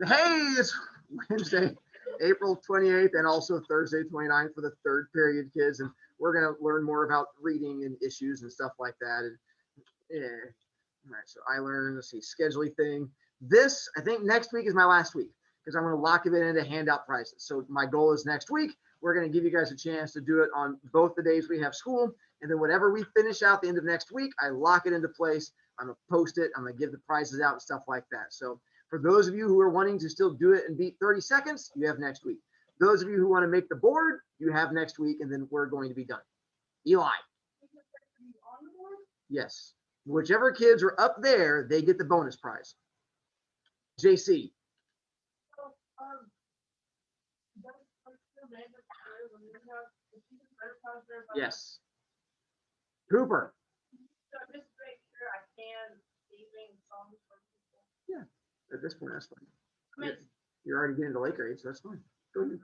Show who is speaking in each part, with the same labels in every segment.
Speaker 1: Hey, it's Wednesday, April 28th, and also Thursday 29th for the third period, kids. And we're going to learn more about reading and issues and stuff like that. And yeah. All right, so I learned, let's see, scheduling thing. This, I think next week is my last week because I'm going to lock it into handout prices. So my goal is next week, we're going to give you guys a chance to do it on both the days we have school. And then whatever we finish out the end of next week, I lock it into place. I'm going to post it. I'm going to give the prizes out and stuff like that. So for those of you who are wanting to still do it and beat 30 seconds, you have next week. Those of you who want to make the board, you have next week, and then we're going to be done. Eli. Yes. Whichever kids are up there, they get the bonus prize. JC. Yes. Cooper. Yeah, at this point, that's fine. You're already getting to lake grade, so that's fine. Go ahead.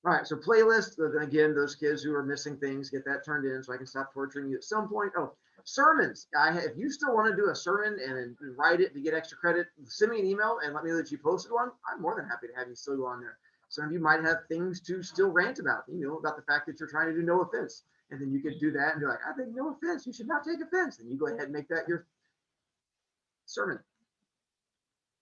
Speaker 1: All right, so playlist, again, those kids who are missing things, get that turned in so I can stop torturing you at some point. Oh, sermons. If you still want to do a sermon and write it to get extra credit, send me an email and let me know that you posted one. I'm more than happy to have you still go on there. Some of you might have things to still rant about, about the fact that you're trying to do no offense. And then you could do that and be like, I think no offense. You should not take offense. And you go ahead and make that your sermon.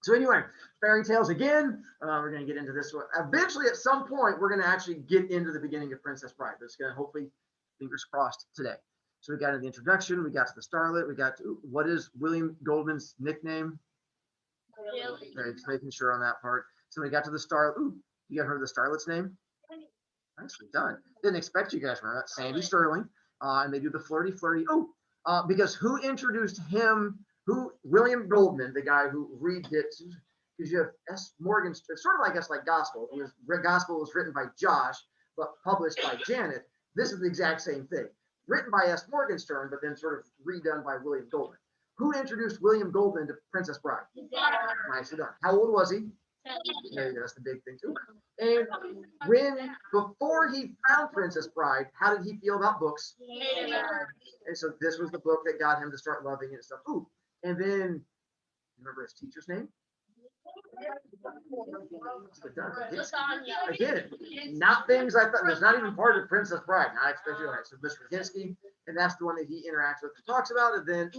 Speaker 1: So anyway, fairy tales again. We're going to get into this one. Eventually, at some point, we're going to actually get into the beginning of Princess Bride. That's going to hopefully, fingers crossed, today. So we got to the introduction. We got to the starlet. We got to what is William Goldman's nickname? Okay, just making sure on that part. So we got to the starlet. Ooh, you guys heard the starlet's name? Nicely done. Didn't expect you guys to remember that. Sandy Sterling. And they do the flirty. Oh, because who introduced him? William Goldman, the guy who reads it, because you have S. Morgan, it's sort of, I guess, like Gospel. Gospel was written by Josh, but published by Janet. This is the exact same thing. Written by S. Morgenstern, but then sort of redone by William Goldman. Who introduced William Goldman to Princess Bride? Nicely done. How old was he? There you go, that's the big thing too. And before he found Princess Bride, how did he feel about books? And so this was the book that got him to start loving it and stuff. Ooh, and then remember his teacher's name? Again, not things I thought. There's not even part of Princess Bride. Not expected. All right, so Mr. Ginsky, and that's the one that he interacts with and talks about. And then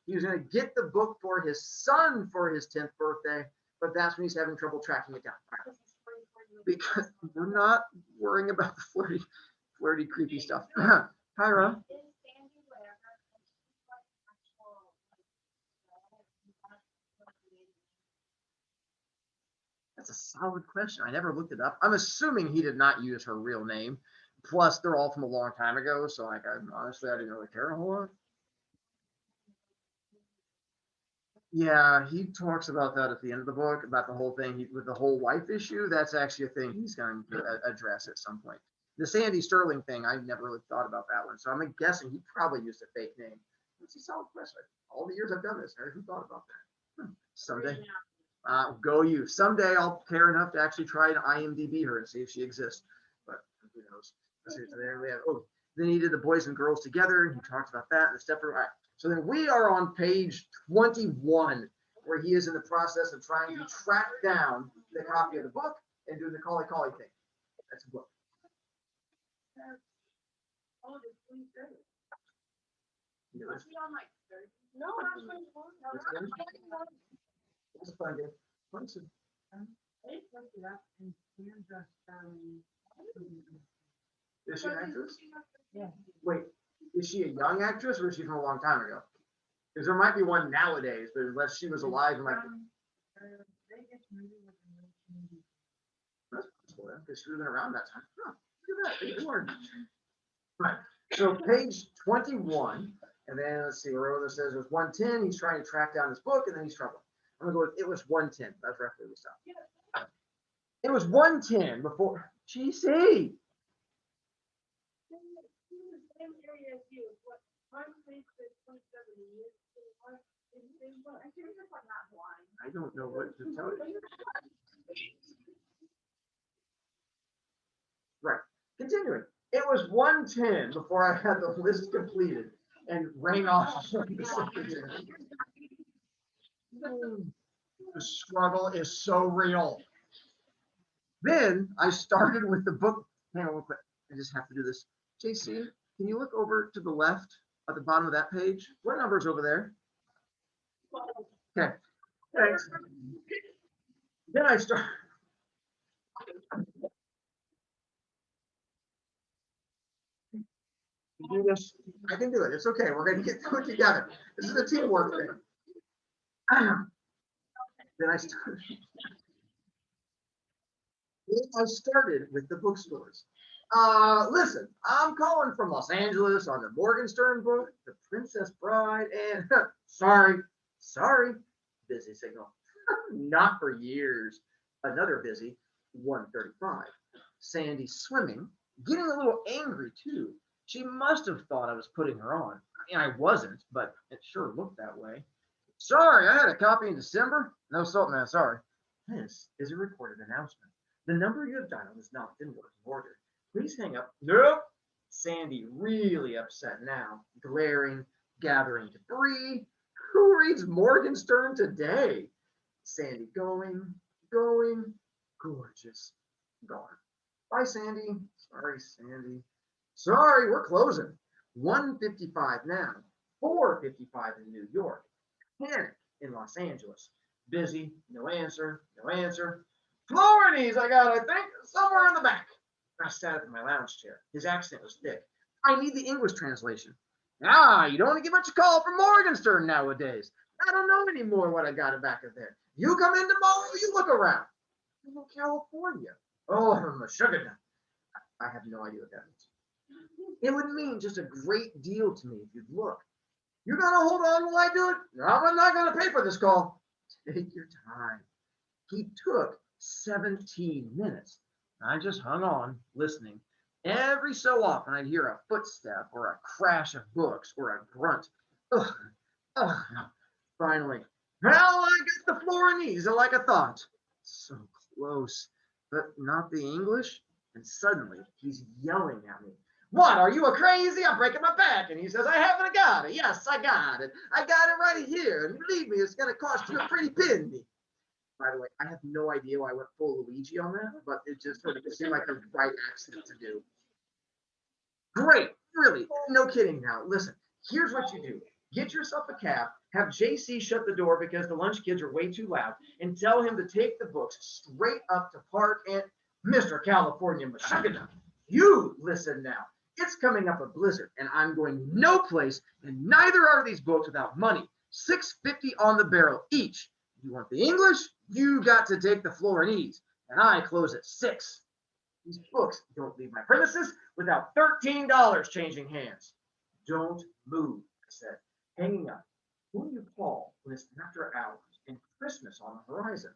Speaker 1: he was going to get the book for his son for his 10th birthday, but that's when he's having trouble tracking it down. Right. Because we're not worrying about the flirty, creepy stuff. Kyra. That's a solid question. I never looked it up. I'm assuming he did not use her real name. Plus, they're all from a long time ago, so like, honestly, I didn't really care a whole lot. Yeah, he talks about that at the end of the book, about the whole thing with the whole wife issue. That's actually a thing he's going to address at some point. The Sandy Sterling thing, I never really thought about that one. So I'm guessing he probably used a fake name. That's a solid question. All the years I've done this, who thought about that? Someday. Go you. Someday I'll care enough to actually try to IMDb her and see if she exists. But who knows? So there we have. Oh, then he did the boys and girls together. He talked about that and the step. All right. So then we are on page 21, where he is in the process of trying to track down the copy of the book and do the Collie thing. That's a book. No, it's fun, dude. Is she an actress? Yeah. Wait, is she a young actress or is she from a long time ago? Because there might be one nowadays, but unless she was alive in like. That's possible, because she would have been around that time. Huh, look at that. Right. So page 21, and then let's see, where it says it was 110. He's trying to track down this book, and then he's struggling. I'm gonna go with it was 110. That's roughly the stuff. It was 110 before GC. I don't know what to tell you. Right. Continuing. It was 110 before I had the list completed and rang off. The struggle is so real. Then I started with the book. Hang on real quick. I just have to do this. JC, can you look over to the left at the bottom of that page? What number's over there? Okay. Thanks. Then I start. Do this. I can do it. It's okay. We're going to get through it together. This is a teamwork thing. Then I started with the bookstores. Listen, I'm calling from Los Angeles on the Morgenstern book, The Princess Bride, and sorry, busy signal. Not for years. Another busy 1:35. Sandy swimming, getting a little angry too. She must have thought I was putting her on. I mean, I wasn't, but it sure looked that way. Sorry, I had a copy in December. No salt, man, sorry. This is a recorded announcement. The number you have dialed is not in working order. Please hang up. Nope. Sandy really upset now, glaring, gathering debris. Who reads Morgenstern today? Sandy going, gorgeous, gone. Bye, Sandy. Sorry, Sandy. Sorry, we're closing. 1:55 now. 4:55 in New York. Panic in Los Angeles. Busy, no answer, no answer. Florides, I got, I think, somewhere in the back. I sat up in my lounge chair. His accent was thick. I need the English translation. You don't get much call from Morgenstern nowadays. I don't know anymore what I got back of there. You come in tomorrow, you look around. I'm in California. Oh, I'm a sugar nut. I have no idea what that means. It would mean just a great deal to me if you'd look. You gotta hold on while I do it. No, I'm not gonna pay for this call. Take your time. He took 17 minutes. I just hung on, listening. Every so often, I'd hear a footstep or a crash of books or a grunt. Ugh, ugh. Finally, well, I got the Florides like I thought. So close, but not the English. And suddenly, he's yelling at me. What, are you a crazy? I'm breaking my back. And he says, I haven't got it. Yes, I got it. I got it right here. And believe me, it's going to cost you a pretty penny. By the way, I have no idea why I went full Luigi on that, but it just sort of seemed like the right accent to do. Great, really, no kidding now. Listen, here's what you do. Get yourself a cab, have JC shut the door because the lunch kids are way too loud, and tell him to take the books straight up to Park and Mr. California Michigan. You listen now. It's coming up a blizzard, and I'm going no place, and neither are these books without money. $6.50 on the barrel each. You want the English? You got to take the Florides, and I close at 6. These books don't leave my premises without $13 changing hands. Don't move, I said, hanging up. Who do you call when it's after hours and Christmas on the horizon?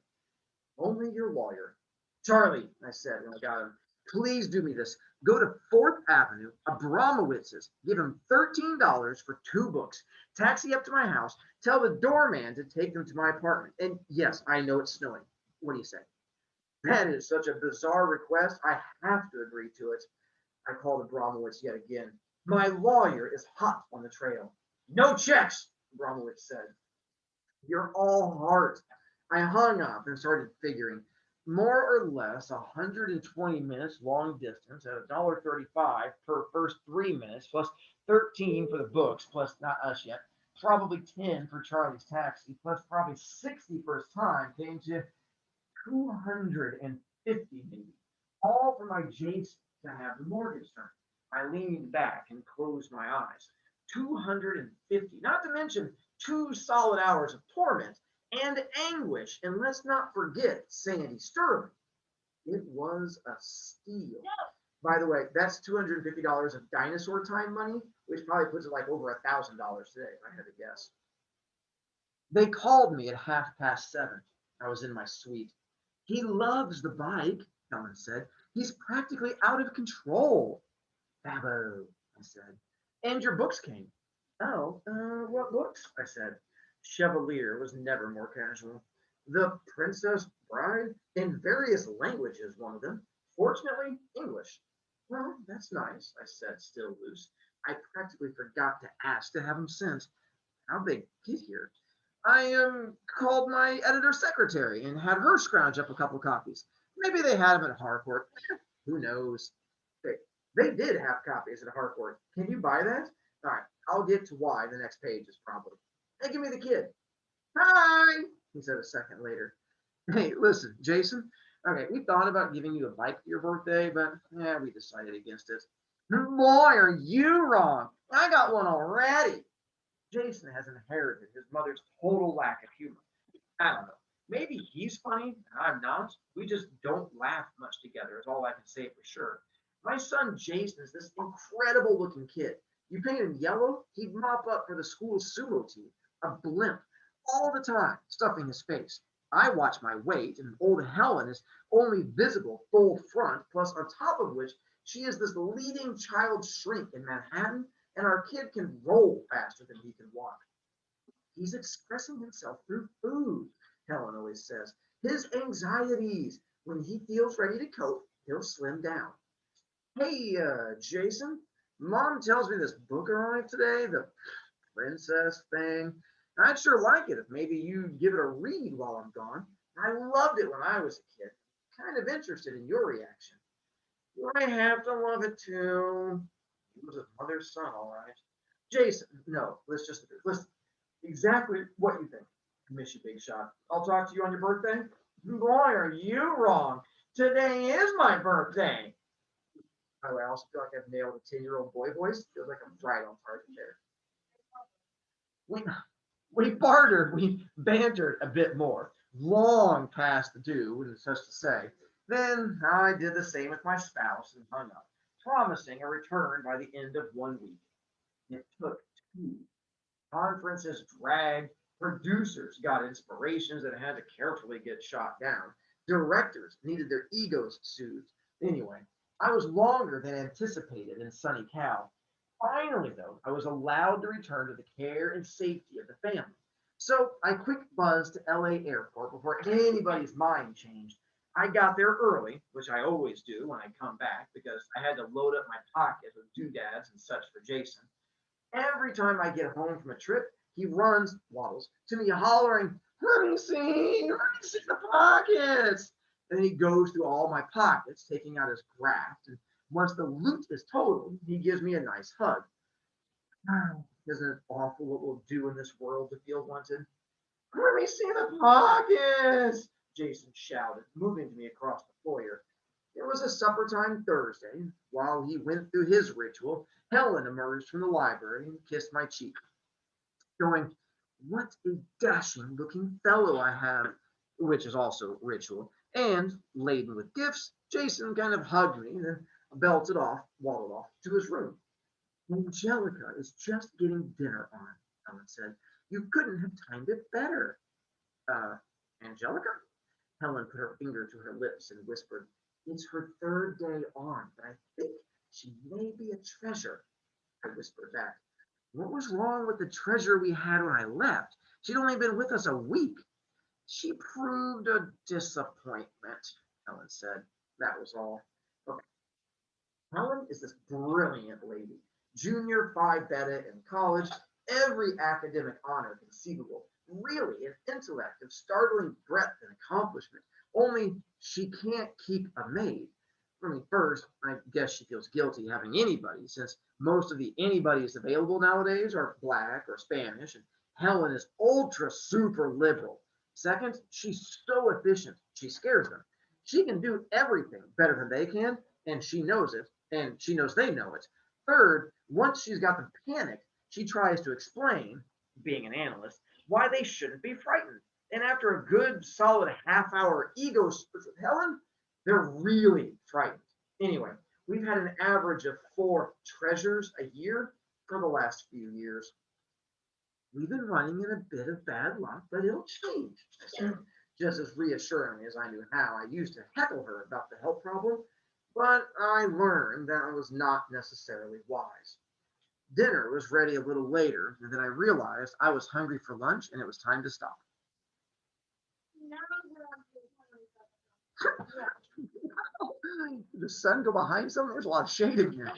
Speaker 1: Only your lawyer. Charlie, I said when I got him, please do me this. Go to 4th Avenue, Abramowitz's, give him $13 for 2 books, taxi up to my house, tell the doorman to take them to my apartment. And yes, I know it's snowing. What do you say? That is such a bizarre request. I have to agree to it. I called Abramowitz yet again. My lawyer is hot on the trail. No checks, Abramowitz said. You're all heart. I hung up and started figuring. More or less 120 minutes long distance at $1.35 per first 3 minutes, plus 13 for the books, plus not us yet, probably 10 for Charlie's taxi, plus probably 60 for his time, came to 250 maybe, all for my Jace to have the mortgage turned. I leaned back and closed my eyes. 250, not to mention 2 solid hours of torment and anguish, and let's not forget Sandy Sterling. It was a steal. By the way, that's $250 of dinosaur time money, which probably puts it like over $1,000 today, if I had to guess. They called me at 7:30. I was in my suite. He loves the bike, Helen said. He's practically out of control. Babbo, I said. And your books came. Oh, what books? I said. Chevalier was never more casual. The Princess Bride, in various languages, one of them. Fortunately, English. Well, that's nice, I said, still loose. I practically forgot to ask to have them sent. How'd they get here? I called my editor secretary and had her scrounge up a couple copies. Maybe they had them at Harcourt. Who knows? They did have copies at Harcourt. Can you buy that? All right, I'll get to why the next page is probably. Hey, give me the kid. Hi, he said a second later. Hey, listen, Jason. Okay, we thought about giving you a bike for your birthday, but yeah, we decided against it. Boy, are you wrong. I got one already. Jason has inherited his mother's total lack of humor. I don't know. Maybe he's funny, and I'm not. We just don't laugh much together, is all I can say for sure. My son Jason is this incredible looking kid. You paint him yellow, he'd mop up for the school's sumo team, a blimp, all the time, stuffing his face. I watch my weight, and old Helen is only visible full front, plus on top of which she is this leading child shrink in Manhattan, and our kid can roll faster than he can walk. He's expressing himself through food, Helen always says. His anxieties. When he feels ready to cope, he'll slim down. Hey, Jason, Mom tells me this book arrived today, the Princess thing. I'd sure like it if maybe you'd give it a read while I'm gone. I loved it when I was a kid. Kind of interested in your reaction. Do I have to love it too? He was his mother's son, all right. Jason, no, listen. Exactly what you think. I miss you, Big Shot. I'll talk to you on your birthday. Boy, are you wrong. Today is my birthday. By the way, I also feel like I've nailed a 10-year-old boy voice. Feels like I'm right on target there. We bartered, we bantered a bit more, long past the due, as such to say. Then I did the same with my spouse and hung up, promising a return by the end of 1 week. It took two. Conferences dragged. Producers got inspirations that had to carefully get shot down. Directors needed their egos soothed. Anyway, I was longer than anticipated in Sunny Cow. Finally, though, I was allowed to return to the care and safety of the family. So I quick buzzed to LA Airport before anybody's mind changed. I got there early, which I always do when I come back because I had to load up my pocket with doodads and such for Jason. Every time I get home from a trip, he waddles to me hollering, let me see the pockets. And then he goes through all my pockets, taking out his graft. And once the loot is totaled, he gives me a nice hug. Isn't it awful what we'll do in this world to feel wanted? Let me see the pockets, Jason shouted, moving to me across the foyer. It was a supper time Thursday. While he went through his ritual, Helen emerged from the library and kissed my cheek, going, what a dashing looking fellow I have, which is also ritual. And laden with gifts, Jason kind of hugged me and waddled off to his room. Angelica is just getting dinner on, Helen said. You couldn't have timed it better. Uh, Angelica? Helen put her finger to her lips and whispered, it's her third day on, but I think she may be a treasure. I whispered back. What was wrong with the treasure we had when I left? She'd only been with us a week. She proved a disappointment, Helen said. That was all. Okay. Helen is this brilliant lady. Junior Phi Beta in college, every academic honor conceivable. Really, an intellect of startling breadth and accomplishment. Only she can't keep a maid. I mean, first, I guess she feels guilty having anybody, since most of the anybodies available nowadays are black or Spanish, and Helen is ultra super liberal. Second, she's so efficient, she scares them. She can do everything better than they can, and she knows it, and she knows they know it. Third, once she's got them panicked, she tries to explain, being an analyst, why they shouldn't be frightened. And after a good solid half-hour ego search with Helen, they're really frightened. Anyway, we've had an average of 4 treasures a year for the last few years. We've been running in a bit of bad luck, but it'll change. Just as reassuringly as I knew how. I used to heckle her about the health problem, but I learned that was not necessarily wise. Dinner was ready a little later, and then I realized I was hungry for lunch and it was time to stop. Did the sun go behind something? There's a lot of shade in here.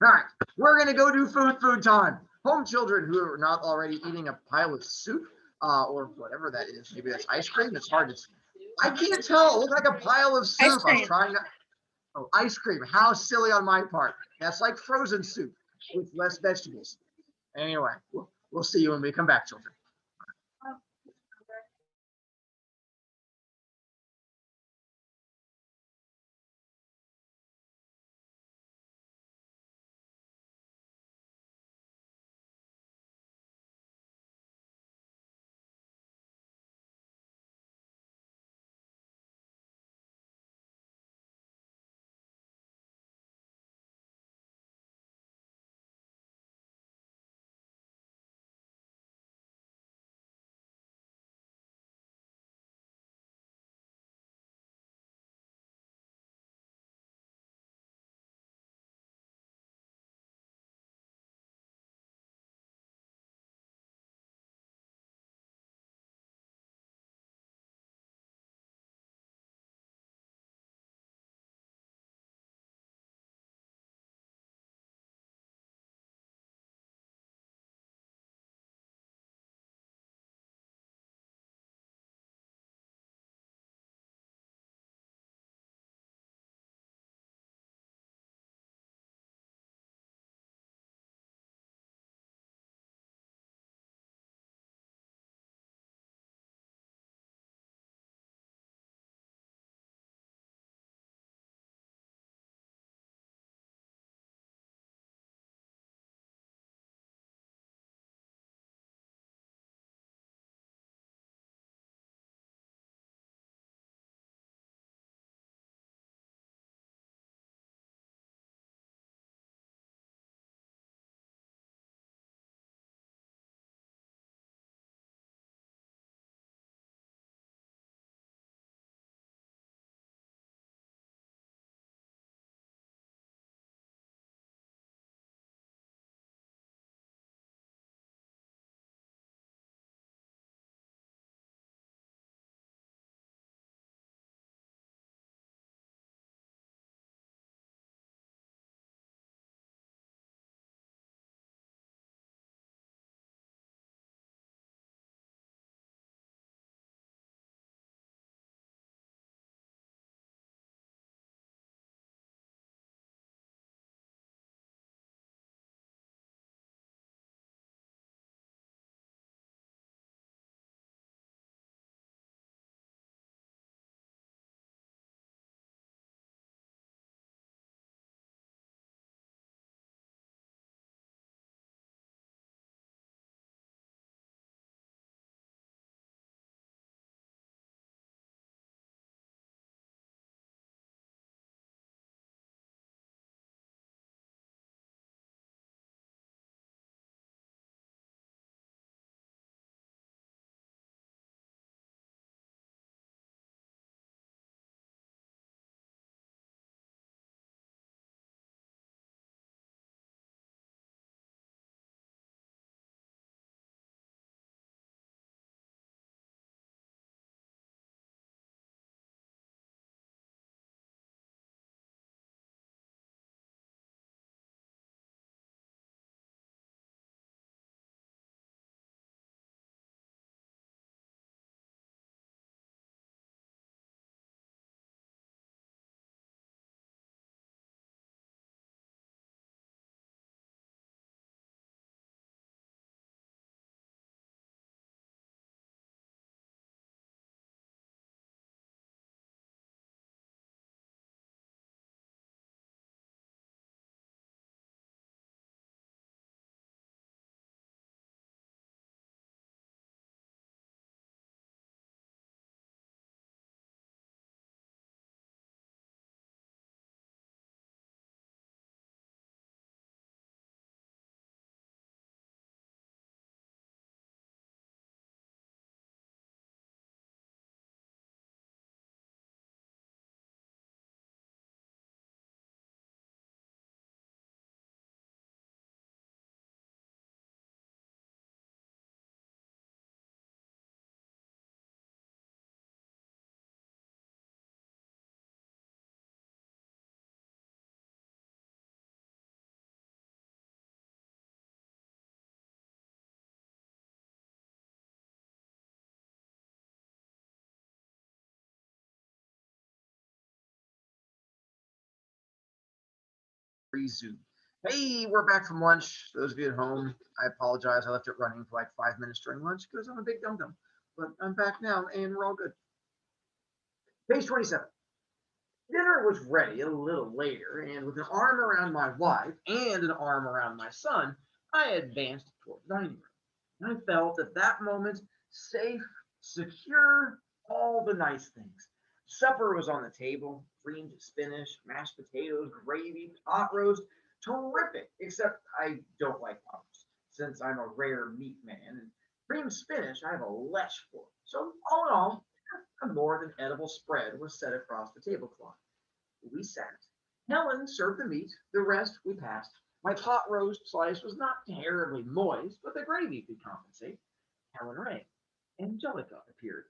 Speaker 1: All right, we're going to go do food time. Home children who are not already eating a pile of soup or whatever that is. Maybe that's ice cream. It's hard to see. I can't tell. It looked like a pile of soup. I was trying to. Oh, ice cream. How silly on my part. That's like frozen soup with less vegetables. Anyway, we'll see you when we come back, children. Zoo. Hey, we're back from lunch. For those of you at home, I apologize. I left it running for like 5 minutes during lunch because I'm a big dum-dum. But I'm back now and we're all good. Page 27. Dinner was ready a little later, and with an arm around my wife and an arm around my son, I advanced toward the dining room. I felt at that moment safe, secure, all the nice things. Supper was on the table, creamed spinach, mashed potatoes, gravy, pot roast, terrific, except I don't like pot roast, since I'm a rare meat man, and creamed spinach I have a less for. So all in all, a more than edible spread was set across the tablecloth. We sat. Helen served the meat, the rest we passed. My pot roast slice was not terribly moist, but the gravy could compensate. Helen rang. Angelica appeared.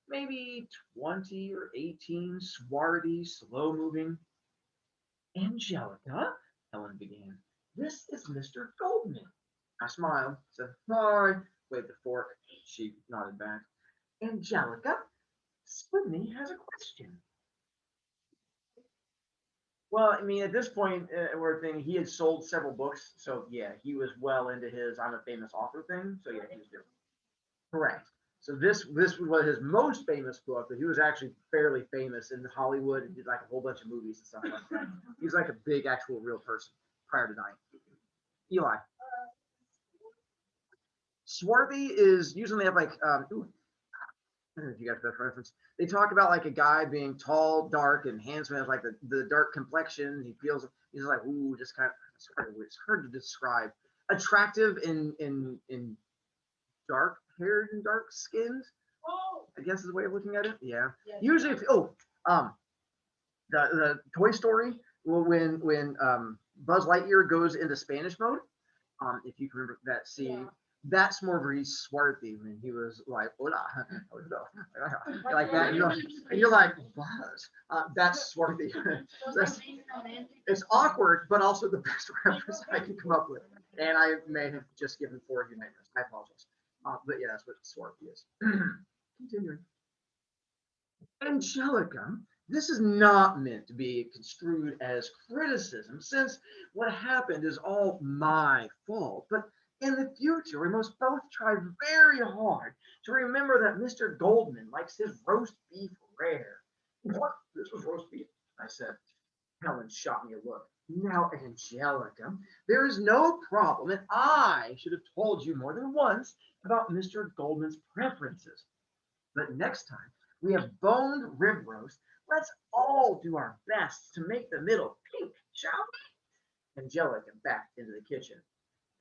Speaker 1: Maybe 20 or 18, swarthy, slow moving. Angelica, Helen began. This is Mr. Goldman. I smiled, said, hi, waved the fork. She nodded back. Angelica, Sydney has a question. Well, I mean, at this point, we're thinking he had sold several books, so yeah, he was well into his "I'm a famous author" thing. So yeah, he was doing correct. So this was his most famous book, but he was actually fairly famous in Hollywood and did like a whole bunch of movies and stuff like that. He's like a big actual real person prior to dying. Eli. Swarthy is usually have like I don't know if you got that reference. They talk about like a guy being tall, dark, and handsome, has like the dark complexion. He feels he's like ooh, just kind of it's hard to describe. Attractive in dark haired and dark skinned. I guess is the way of looking at it. Yeah. Usually, if the Toy Story when Buzz Lightyear goes into Spanish mode, if you can remember that scene, that's more very swarthy when he was like, hola, like that. And you're like, Buzz, that's swarthy. It's awkward, but also the best reference I can come up with. And I may have just given 4 of you nightmares. I apologize. But yeah, that's what swarthy is. Continuing. Angelica, this is not meant to be construed as criticism, since what happened is all my fault. But in the future, we must both try very hard to remember that Mr. Goldman likes his roast beef rare. What? This was roast beef, I said. Helen shot me a look. Now, Angelica, there is no problem, and I should have told you more than once about Mr. Goldman's preferences. But next time we have boned rib roast, let's all do our best to make the middle pink, shall we? Angelica backed into the kitchen.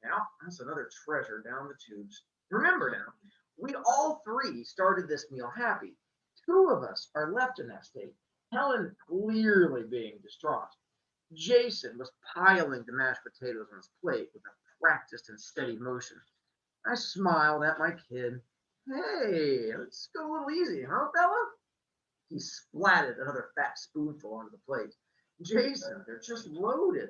Speaker 1: Now, that's another treasure down the tubes. Remember now, we all 3 started this meal happy. 2 of us are left in that state. Helen clearly being distraught. Jason was piling the mashed potatoes on his plate with a practiced and steady motion. I smiled at my kid. Hey, let's go a little easy, huh, Bella? He splatted another fat spoonful onto the plate. Jason, they're just loaded.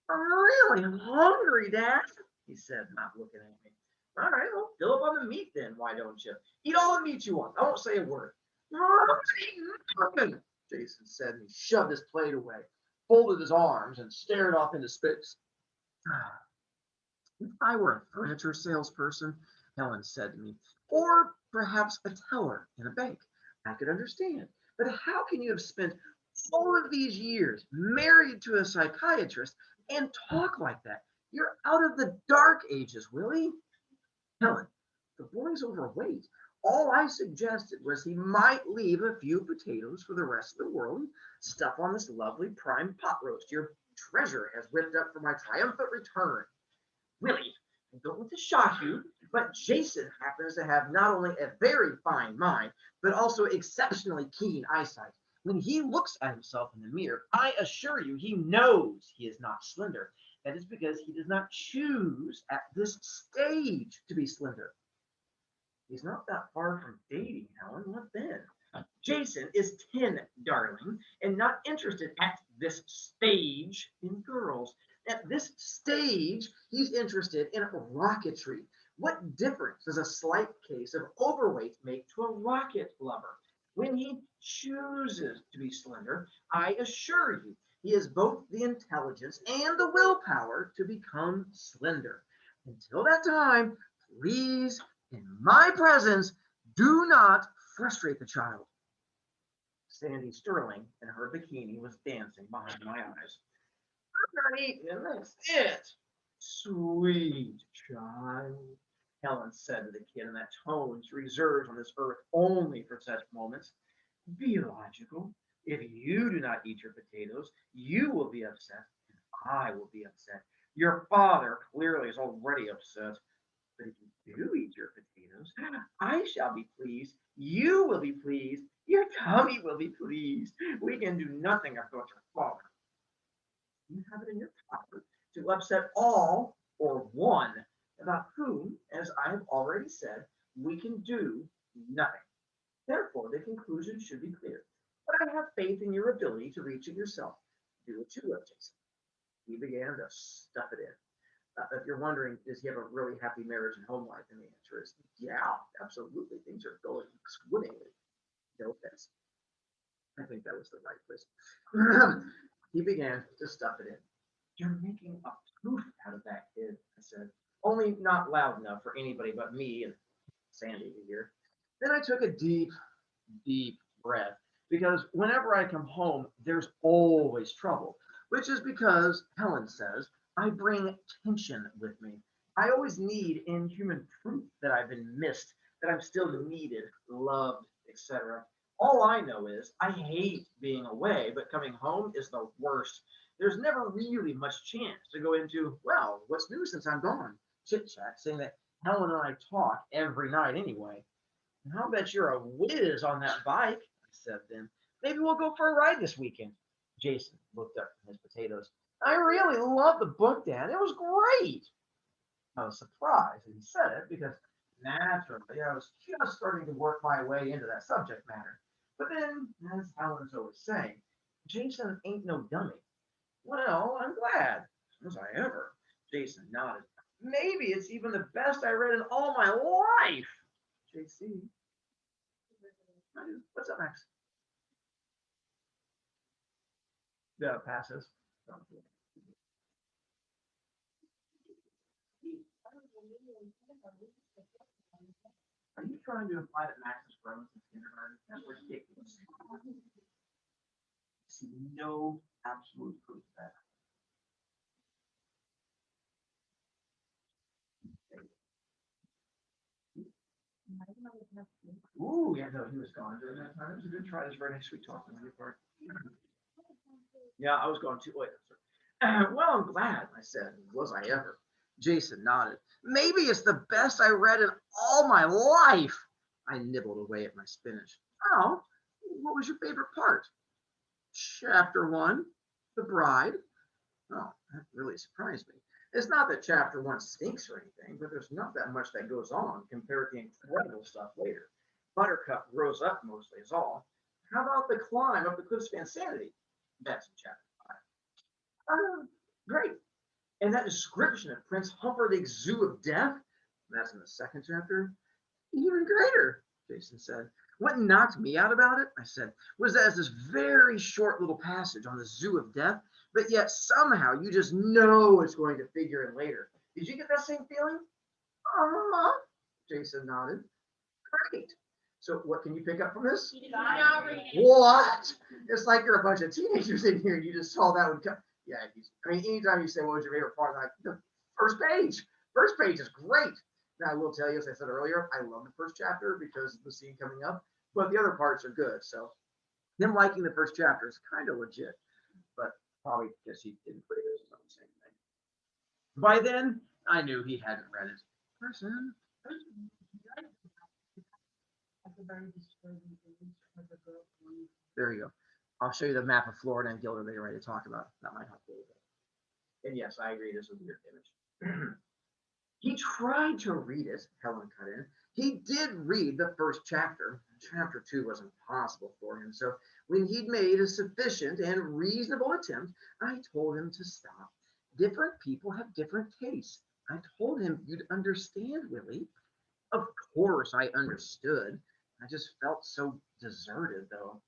Speaker 1: I'm really hungry, Dad, he said, not looking at me. All right, well, fill up on the meat then, why don't you? Eat all the meat you want. I won't say a word. Jason said, and he shoved his plate away, folded his arms, and stared off into space. If I were a furniture salesperson, Helen said to me, or perhaps a teller in a bank, I could understand. But how can you have spent all of these years married to a psychiatrist and talk like that? You're out of the dark ages, Willie. Helen, the boy's overweight. All I suggested was he might leave a few potatoes for the rest of the world and stuff on this lovely prime pot roast your treasure has whipped up for my triumphant return. Willie, I don't want to shock you, but Jason happens to have not only a very fine mind, but also exceptionally keen eyesight. When he looks at himself in the mirror, I assure you he knows he is not slender. That is because he does not choose at this stage to be slender. He's not that far from dating, Helen. What then? Jason is 10, darling, and not interested at this stage in girls. At this stage, he's interested in rocketry. What difference does a slight case of overweight make to a rocket lover? When he chooses to be slender, I assure you, He has both the intelligence and the willpower to become slender. Until that time, please, in my presence, do not frustrate the child. Sandy Sterling in her bikini was dancing behind my eyes. I'm not eating, and that's it. Sweet child, Helen said to the kid in that tone she reserves on this earth only for such moments. Be logical. If you do not eat your potatoes, you will be upset, and I will be upset. Your father clearly is already upset. But if you do eat your potatoes, I shall be pleased. You will be pleased. Your tummy will be pleased. We can do nothing about your father. You have it in your power to upset all or one, about whom, as I have already said, we can do nothing. Therefore, the conclusion should be clear. But I have faith in your ability to reach it yourself. Do it too, Jason. He began to stuff it in. If you're wondering, does he have a really happy marriage and home life? And the answer is, yeah, absolutely. Things are going swimmingly. No offense. I think that was the right place. He began to stuff it in. You're making a poof out of that kid, I said. Only not loud enough for anybody but me and Sandy to hear. Then I took a deep, deep breath because whenever I come home, there's always trouble, which is because, Helen says, I bring tension with me. I always need inhuman proof that I've been missed, that I'm still needed, loved, etc. All I know is I hate being away, but coming home is the worst. There's never really much chance to go into, well, what's new since I'm gone? Chit chat, saying that Helen and I talk every night anyway. And I'll bet you're a whiz on that bike, I said then. Maybe we'll go for a ride this weekend. Jason looked up from his potatoes. I really love the book, Dan. It was great. I was surprised that he said it because naturally I was just starting to work my way into that subject matter. But then, as Helen's always saying, Jason ain't no dummy. Well, I'm glad. Was I ever? Jason nodded. Maybe it's even the best I read in all my life. JC. What's up, Max? The passes. Are you trying to imply that Max is grown since kindergarten? That's ridiculous. I see no absolute proof of that. Ooh, yeah, no, he was gone during that time. It was a good try. It was very nice, sweet talking on your part. Yeah, I was going too late. Well, I'm glad, I said. Was I ever? Jason nodded. Maybe it's the best I read in all my life. I nibbled away at my spinach. Oh, what was your favorite part? Chapter 1, The Bride. Oh, that really surprised me. It's not that chapter 1 stinks or anything, but there's not that much that goes on compared to the incredible stuff later. Buttercup grows up mostly is all. How about the climb up the cliffs of insanity? That's in chapter 5. Oh, great. And that description of Prince Humperdinck's Zoo of Death, that's in the second chapter, even greater, Jason said. What knocked me out about it, I said, was that it's this very short little passage on the Zoo of Death, but yet somehow you just know it's going to figure in later. Did you get that same feeling? Jason nodded. Great. So what can you pick up from this? What? It's like you're a bunch of teenagers in here and you just saw that one come. Yeah, I mean, anytime you say what was your favorite part, like the first page. First page is great. Now I will tell you, as I said earlier, I love the first chapter because of the scene coming up, but the other parts are good. So him liking the first chapter is kind of legit, but probably because he didn't put it as his own same thing. By then, I knew he hadn't read it. Person. There you go. I'll show you the map of Florida and Gilder that you're ready to talk about. That might help a little bit. And yes, I agree. This is a weird image. He tried to read it, Helen cut in. He did read the first chapter. Chapter 2 was impossible for him. So when he'd made a sufficient and reasonable attempt, I told him to stop. Different people have different tastes. I told him you'd understand, Willie. Of course I understood. I just felt so deserted, though.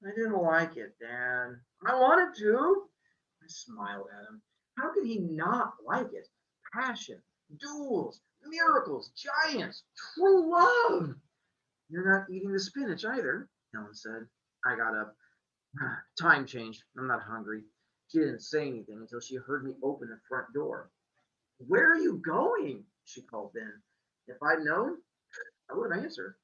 Speaker 1: I didn't like it, Dan. I wanted to. I smiled at him. How could he not like it? Passion, duels, miracles, giants, true love. You're not eating the spinach either, Helen said. I got up. Time changed. I'm not hungry. She didn't say anything until she heard me open the front door. Where are you going? She called then. If I'd known, I would have answered.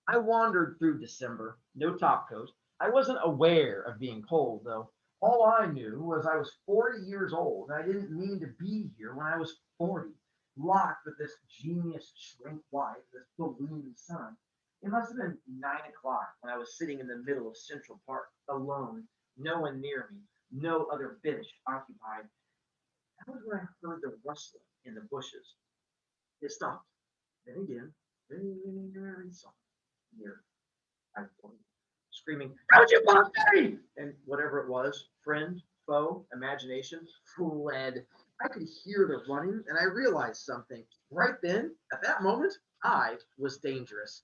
Speaker 1: I wandered through December, no top coat. I wasn't aware of being cold, though. All I knew was I was 40 years old, and I didn't mean to be here when I was 40, locked with this genius shrink wife, this balloon son. It must have been 9 o'clock when I was sitting in the middle of Central Park, alone, no one near me, no other bench occupied. That was when I heard the rustling in the bushes. It stopped. Then again, very soft, near. I pointed, screaming, "Don't you bump me!" And whatever it was, friend, foe, imagination, fled. I could hear the running, and I realized something. Right then, at that moment, I was dangerous.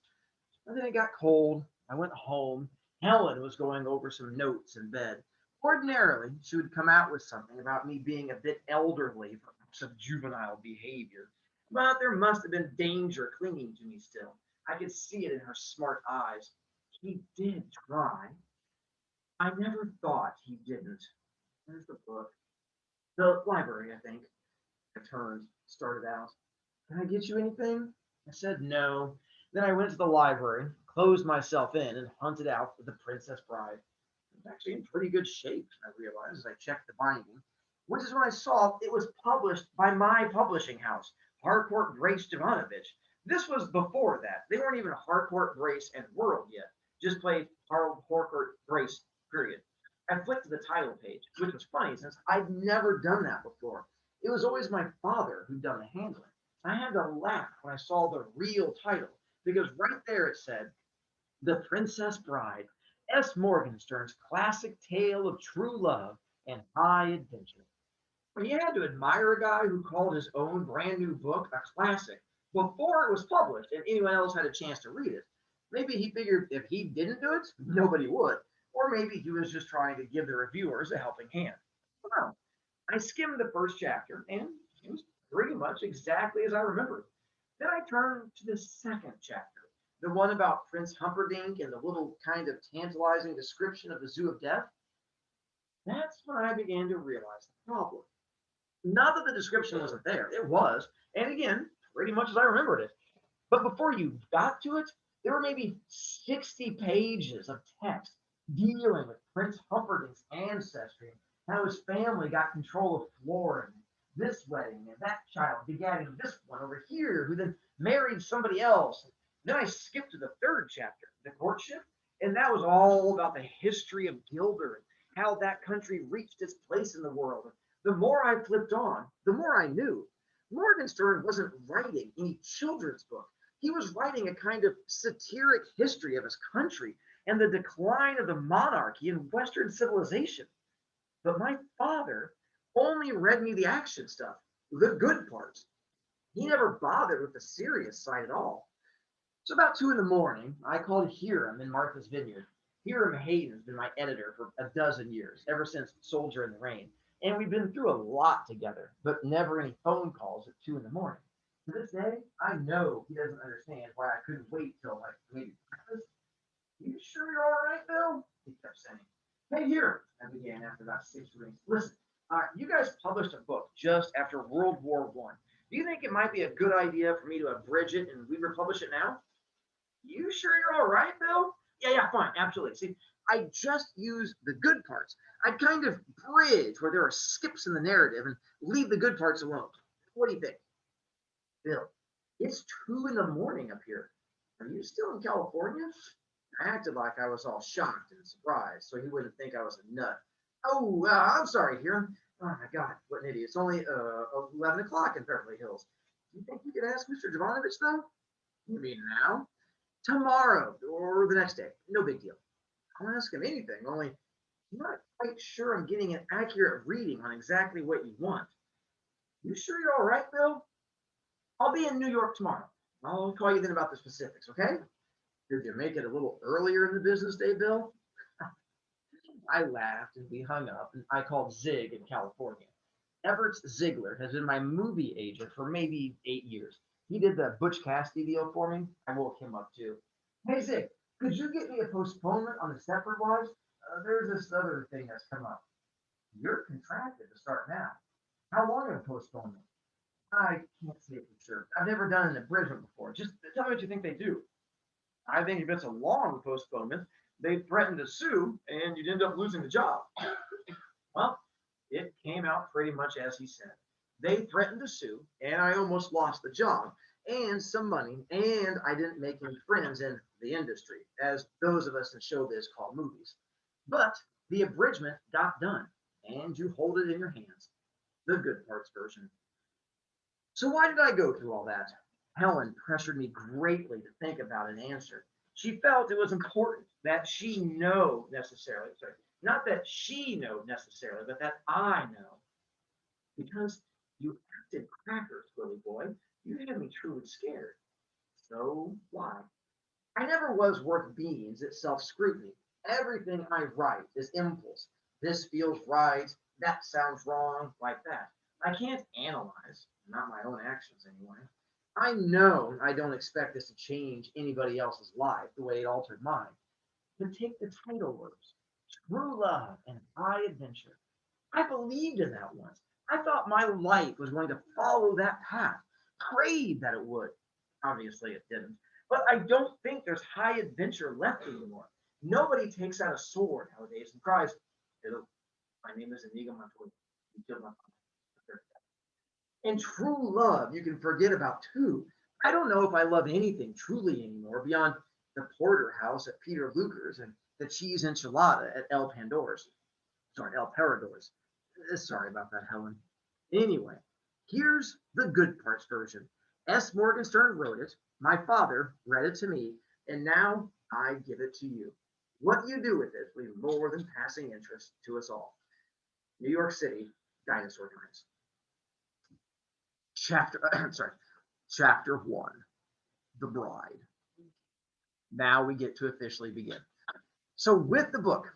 Speaker 1: And then it got cold. I went home. Helen was going over some notes in bed. Ordinarily, she would come out with something about me being a bit elderly, perhaps of juvenile behavior. But there must have been danger clinging to me still. I could see it in her smart eyes. He did try. I never thought he didn't. There's the book. The library, I think. I turned, started out. Can I get you anything? I said no. Then I went to the library, closed myself in, and hunted out The Princess Bride. It was actually in pretty good shape, I realized as I checked the binding, which is when I saw it was published by my publishing house, Harcourt Brace Jovanovich. This was before that. They weren't even Harcourt Brace and World yet, just played Harcourt Brace, period. I flicked to the title page, which was funny since I'd never done that before. It was always my father who'd done the handling. I had to laugh when I saw the real title because right there it said, The Princess Bride, S. Morgenstern's classic tale of true love and high adventure. Well, you had to admire a guy who called his own brand new book a classic before it was published and anyone else had a chance to read it. Maybe he figured if he didn't do it, nobody would. Or maybe he was just trying to give the reviewers a helping hand. Well, I skimmed the first chapter and it was pretty much exactly as I remembered. Then I turned to the second chapter, the one about Prince Humperdinck and the little kind of tantalizing description of the Zoo of Death. That's when I began to realize the problem. Not that the description wasn't there, it was, and again, pretty much as I remembered it. But before you got to it, there were maybe 60 pages of text dealing with Prince Humperdinck's ancestry and how his family got control of Florida, this wedding and that child begatting this one over here, who then married somebody else. Then I skipped to the third chapter, the courtship, and that was all about the history of Gilder and how that country reached its place in the world. The more I flipped on, the more I knew. Morgenstern wasn't writing any children's book. He was writing a kind of satiric history of his country and the decline of the monarchy in Western civilization. But my father only read me the action stuff, the good parts. He never bothered with the serious side at all. So about 2 in the morning, I called Hiram in Martha's Vineyard. Hiram Hayden's been my editor for a dozen years, ever since Soldier in the Rain. And we've been through a lot together, but never any phone calls at 2 in the morning. To this day, I know he doesn't understand why I couldn't wait till like maybe breakfast. You sure you're all right, Bill? He kept saying. Hey, here, I began after about 6 rings. Listen, you guys published a book just after World War I. Do you think it might be a good idea for me to abridge it and we republish it now? You sure you're all right, Bill? Yeah, fine, absolutely. See, I just use the good parts. I kind of bridge where there are skips in the narrative and leave the good parts alone. What do you think? Bill, it's 2 in the morning up here. Are you still in California? I acted like I was all shocked and surprised, so he wouldn't think I was a nut. Oh, I'm sorry, Hiram. Oh my God, what an idiot! It's only 11 o'clock in Beverly Hills. Do you think you could ask Mr. Jovanovich though? You mean now? Tomorrow or the next day? No big deal. I'll ask him anything. Only I'm not quite sure I'm getting an accurate reading on exactly what you want. You sure you're all right, Bill? I'll be in New York tomorrow. I'll call you then about the specifics, okay? Did you make it a little earlier in the business day, Bill? I laughed and we hung up, and I called Zig in California. Everett Ziegler has been my movie agent for maybe 8 years. He did the Butch Cassidy deal for me. I woke him up too. Hey Zig, could you get me a postponement on the Stepford Wives? There's this other thing that's come up. You're contracted to start now. How long of a postponement? I can't say for sure. I've never done an abridgment before. Just tell me what you think they do. I think if it's a long postponement, they threaten to sue and you'd end up losing the job. Well, it came out pretty much as he said. They threatened to sue, and I almost lost the job and some money, and I didn't make any friends in the industry, as those of us in showbiz call movies. But the abridgment got done, and you hold it in your hands. The good parts version. So why did I go through all that? Helen pressured me greatly to think about an answer. She felt it was important that she know necessarily, sorry, not that she know necessarily, but that I know. Because you acted crackers, Willie boy. You had me truly scared. So why? I never was worth beans at self-scrutiny. Everything I write is impulse. This feels right, that sounds wrong, like that. I can't analyze, not my own actions anyway. I know I don't expect this to change anybody else's life the way it altered mine. But take the title words, true love and high adventure. I believed in that once. I thought my life was going to follow that path, prayed that it would. Obviously, it didn't. But I don't think there's high adventure left anymore. Nobody takes out a sword nowadays and cries, "Hello, my name is Inigo Montoya. You killed my father." And true love, you can forget about too. I don't know if I love anything truly anymore beyond the porterhouse at Peter Luger's and the cheese enchilada at El Pandor's. Sorry, El Parador's. Sorry about that, Helen. Anyway, here's the good parts version. S. Morgenstern wrote it. My father read it to me, and now I give it to you. What you do with it will be more than passing interest to us all. New York City, Dinosaur Times. Chapter 1, The Bride. Now we get to officially begin. So with the book,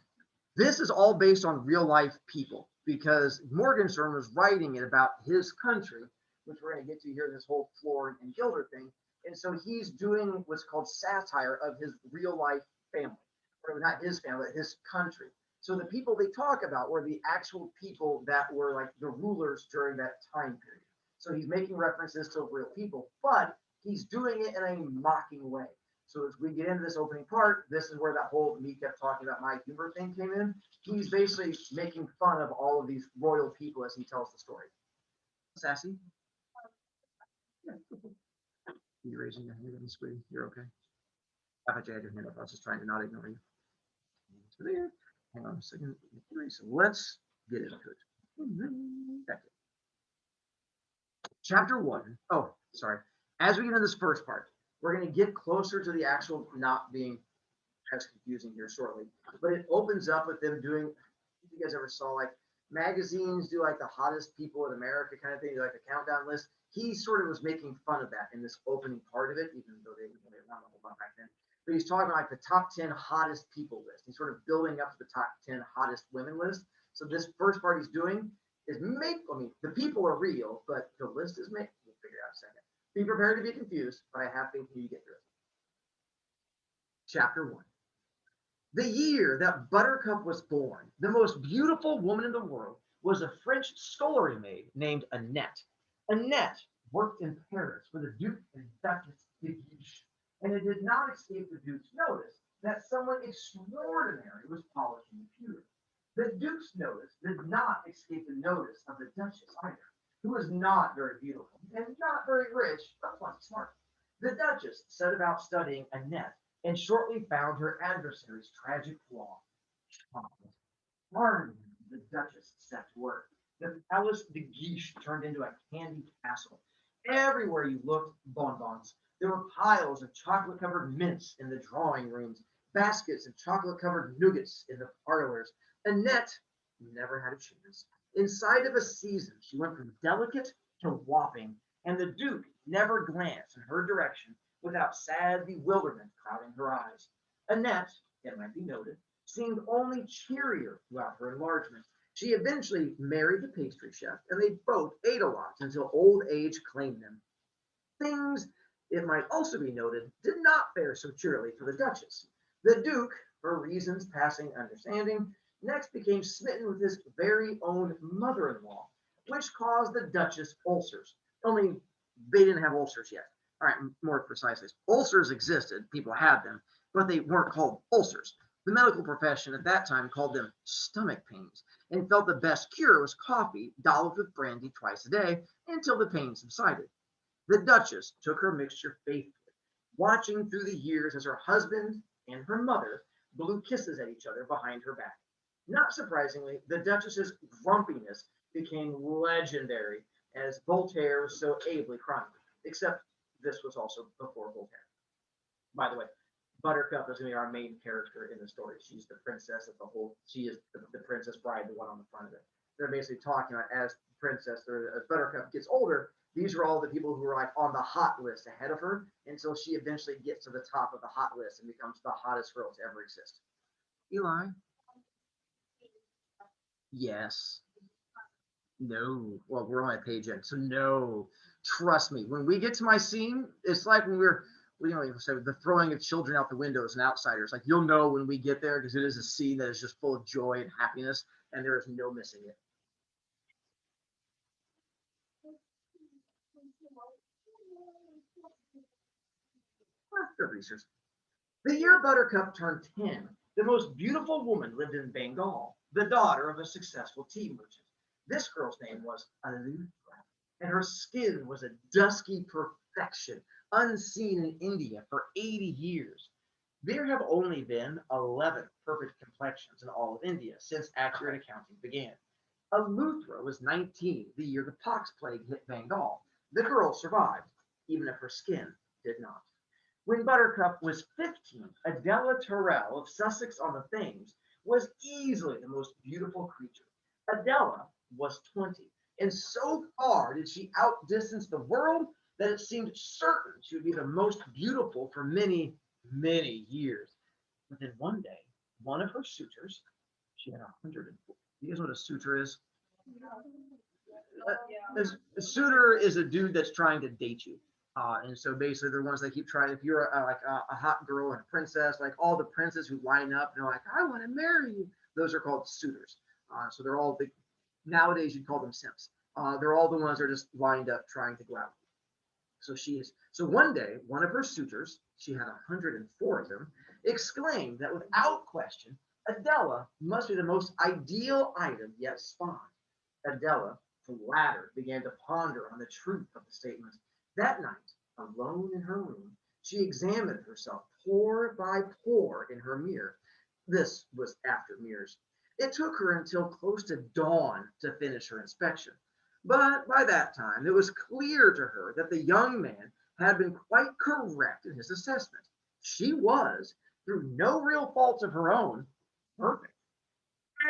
Speaker 1: this is all based on real life people because Morgenstern was writing it about his country, which we're going to get to here, this whole Floor and Gilder thing. And so he's doing what's called satire of his real life family, or not his family, but his country. So the people they talk about were the actual people that were like the rulers during that time period. So he's making references to real people, but he's doing it in a mocking way. So as we get into this opening part, this is where that whole me kept talking about my humor thing came in. He's basically making fun of all of these royal people as he tells the story. Sassy? Yeah. You raising your hand, sweetie? You're okay. I thought you had your hand up. I was just trying to not ignore you. So there. Hang on a second. So let's get into it. That's it. Chapter 1. Oh, sorry. As we get into this first part, we're going to get closer to the actual not being as confusing here shortly. But it opens up with them doing, if you guys ever saw like magazines do like the hottest people in America kind of thing, like a countdown list. He sort of was making fun of that in this opening part of it, even though they won a whole bunch back then. But he's talking like the top 10 hottest people list. He's sort of building up to the top 10 hottest women list. So this first part he's doing is the people are real, but the list is made. We'll figure it out in a second. Be prepared to be confused, but I have faith in you get through it. Chapter 1. The year that Buttercup was born, the most beautiful woman in the world was a French scullery maid named Annette. Annette worked in Paris for the Duke and Duchess de Guiche, and it did not escape the Duke's notice that someone extraordinary was polishing the pewter. The Duke's notice did not escape the notice of the Duchess either, who was not very beautiful and not very rich, but plenty smart. The Duchess set about studying Annette and shortly found her adversary's tragic flaw. Chocolate. Pardon, the Duchess set to work. The Palace de Guiche turned into a candy castle. Everywhere you looked, bonbons. There were piles of chocolate-covered mints in the drawing rooms, baskets of chocolate-covered nougats in the parlors. Annette never had a chance. Inside of a season, she went from delicate to whopping, and the Duke never glanced in her direction without sad bewilderment crowding her eyes. Annette, it might be noted, seemed only cheerier throughout her enlargement. She eventually married the pastry chef, and they both ate a lot until old age claimed them. Things, it might also be noted, did not fare so cheerily for the Duchess. The Duke, for reasons passing understanding, next became smitten with his very own mother-in-law, which caused the Duchess ulcers. Only they didn't have ulcers yet. All right, more precisely, ulcers existed, people had them, but they weren't called ulcers. The medical profession at that time called them stomach pains and felt the best cure was coffee dolloped with brandy twice a day until the pain subsided. The Duchess took her mixture faithfully, watching through the years as her husband and her mother blew kisses at each other behind her back. Not surprisingly, the Duchess's grumpiness became legendary, as Voltaire so ably chronicled, except this was also before Voltaire. By the way, Buttercup is going to be our main character in the story. She's the princess of the whole, she is the princess bride, the one on the front of it. They're basically talking about as princess, as Buttercup gets older, these are all the people who are like on the hot list ahead of her until she eventually gets to the top of the hot list and becomes the hottest girl to ever exist. Eli? Yes. No. Well, we're on my page yet, so no. Trust me. When we get to my scene, it's like when say the throwing of children out the windows and outsiders. Like you'll know when we get there because it is a scene that is just full of joy and happiness, and there is no missing it. Good research. The year Buttercup turned 10, the most beautiful woman lived in Bengal, the daughter of a successful tea merchant. This girl's name was Aluthra, and her skin was a dusky perfection, unseen in India for 80 years. There have only been 11 perfect complexions in all of India since accurate accounting began. Aluthra was 19 the year the pox plague hit Bengal. The girl survived, even if her skin did not. When Buttercup was 15, Adela Terrell of Sussex on the Thames was easily the most beautiful creature. Adela was 20, and so far did she outdistance the world that it seemed certain she would be the most beautiful for many, many years. But then one day, one of her suitors, she had 104. You guys know what a suitor is? A suitor is a dude that's trying to date you. And so basically, they're ones that keep trying. If you're a hot girl and a princess, like all the princes who line up, they're like, I want to marry you. Those are called suitors. So they're all nowadays you'd call them simps. They're all the ones that are just lined up trying to go out. So she is. So one day, one of her suitors, she had 104 of them, exclaimed that without question, Adela must be the most ideal item yet spawned. Adela, flattered, began to ponder on the truth of the statement. That night, alone in her room, she examined herself pore by pore in her mirror. This was after mirrors. It took her until close to dawn to finish her inspection. But by that time, it was clear to her that the young man had been quite correct in his assessment. She was, through no real faults of her own, perfect.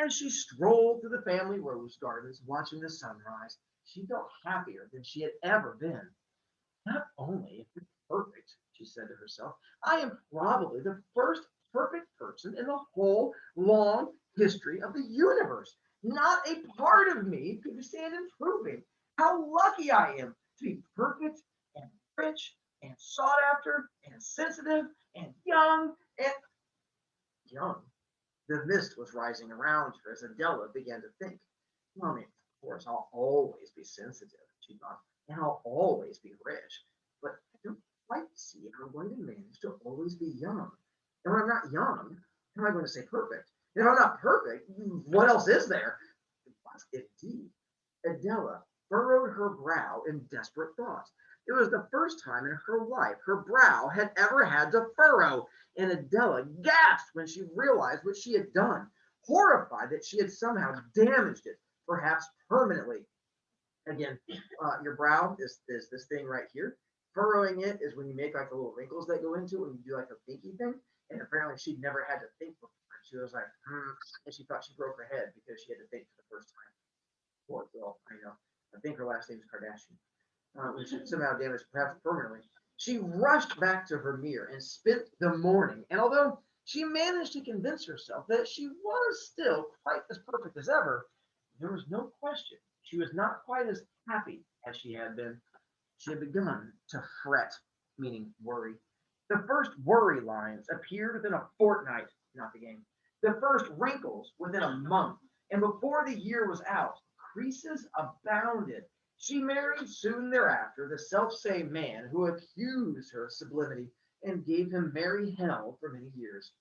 Speaker 1: As she strolled through the family rose gardens, watching the sunrise, she felt happier than she had ever been. Not only am I perfect, she said to herself, I am probably the first perfect person in the whole long history of the universe. Not a part of me could stand improving. How lucky I am to be perfect and rich and sought after and sensitive and young. The mist was rising around her as Adela began to think. Well, I mean, of course, I'll always be sensitive, she thought, and I'll always be rich. But I don't quite see how I'm going to manage to always be young. And when I'm not young, how am I going to say perfect? If I'm not perfect, what else is there? Indeed. Adela furrowed her brow in desperate thought. It was the first time in her life her brow had ever had to furrow, and Adela gasped when she realized what she had done, horrified that she had somehow damaged it, perhaps permanently. Again, your brow is this thing right here. Furrowing it is when you make like the little wrinkles that go into it when you do like a thinky thing. And apparently she'd never had to think before. She was like, and she thought she broke her head because she had to think for the first time. Poor girl, I know. I think her last name is Kardashian. Which somehow damaged, perhaps permanently. She rushed back to her mirror and spent the morning. And although She managed to convince herself that she was still quite as perfect as ever. There was no question she was not quite as happy as she had been. She had begun to fret, meaning worry. The first worry lines appeared within a fortnight, not the game. The first wrinkles within a month. And before the year was out, creases abounded. She married soon thereafter the self-same man who accused her of sublimity and gave him merry hell for many years.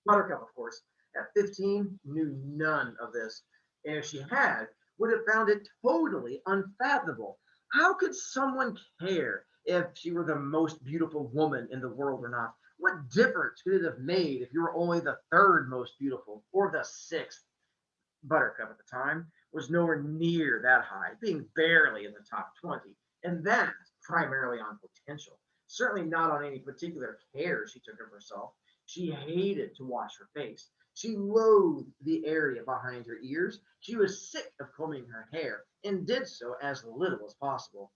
Speaker 1: Buttercup, of course, at 15, knew none of this. And if she had, would have found it totally unfathomable. How could someone care if she were the most beautiful woman in the world or not? What difference could it have made if you were only the third most beautiful or the sixth? Buttercup at the time was nowhere near that high, being barely in the top 20, and that primarily on potential, certainly not on any particular care she took of herself. She hated to wash her face. She loathed the area behind her ears. She was sick of combing her hair and did so as little as possible.